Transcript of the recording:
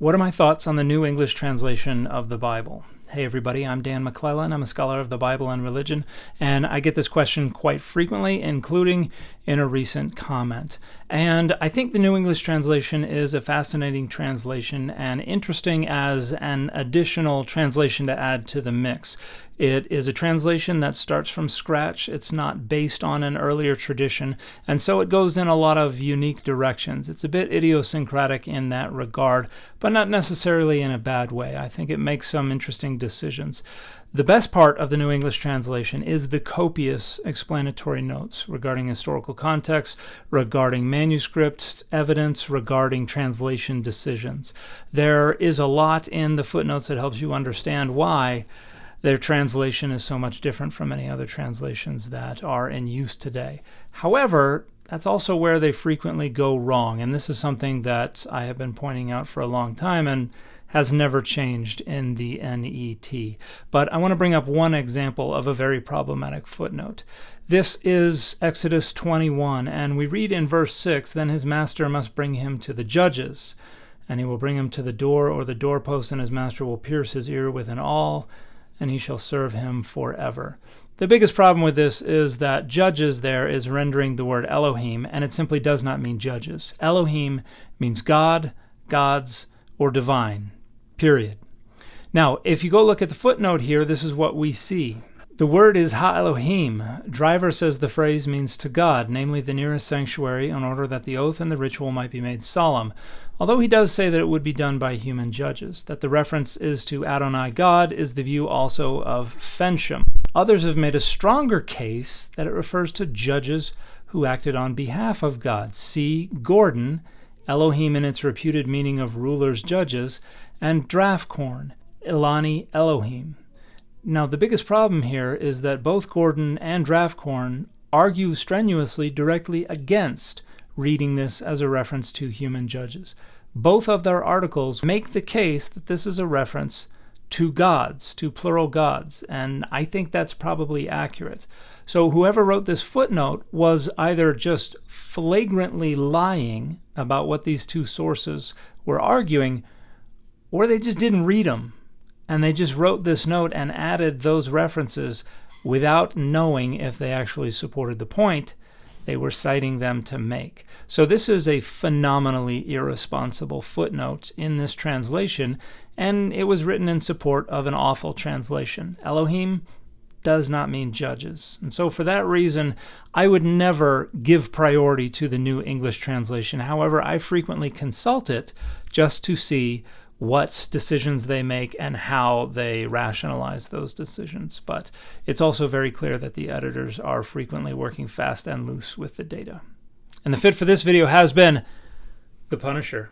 What are my thoughts on the New English translation of the Bible? Hey everybody, I'm Dan McClellan. I'm a scholar of the Bible and religion, and I get this question quite frequently, including in a recent comment. And I think the New English translation is a fascinating translation and interesting as an additional translation to add to the mix. It is a translation that starts from scratch. It's not based on an earlier tradition, and so it goes in a lot of unique directions. It's a bit idiosyncratic in that regard, but not necessarily in a bad way. I think it makes some interesting decisions. The best part of the New English translation is the copious explanatory notes regarding historical context, regarding manuscript evidence, regarding translation decisions. There is a lot in the footnotes that helps you understand why their translation is so much different from any other translations that are in use today. However, that's also where they frequently go wrong, and this is something that I have been pointing out for a long time and has never changed in the NET. But I want to bring up one example of a very problematic footnote. This is Exodus 21, and we read in verse 6, "Then his master must bring him to the judges, and he will bring him to the door or the doorpost, and his master will pierce his ear with an awl, and he shall serve him forever." The biggest problem with this is that judges there is rendering the word Elohim, and it simply does not mean judges. Elohim means God, gods, or divine, period. Now, if you go look at the footnote here, this is what we see. The word is Ha-Elohim. Driver says the phrase means to God, namely the nearest sanctuary, in order that the oath and the ritual might be made solemn. Although he does say that it would be done by human judges. That the reference is to Adonai God is the view also of Fensham. Others have made a stronger case that it refers to judges who acted on behalf of God. See Gordon, Elohim in its reputed meaning of rulers, judges, and Drafcorn, Ilani Elohim. Now, the biggest problem here is that both Gordon and Drafcorn argue strenuously directly against reading this as a reference to human judges. Both of their articles make the case that this is a reference to gods, to plural gods, and I think that's probably accurate. So whoever wrote this footnote was either just flagrantly lying about what these two sources were arguing, or they just didn't read them, and they just wrote this note and added those references without knowing if they actually supported the point they were citing them to make. So this is a phenomenally irresponsible footnote in this translation, and it was written in support of an awful translation. Elohim does not mean judges. And so for that reason, I would never give priority to the New English translation. However, I frequently consult it just to see what decisions they make and how they rationalize those decisions. But it's also very clear that the editors are frequently working fast and loose with the data. And the fit for this video has been The Punisher.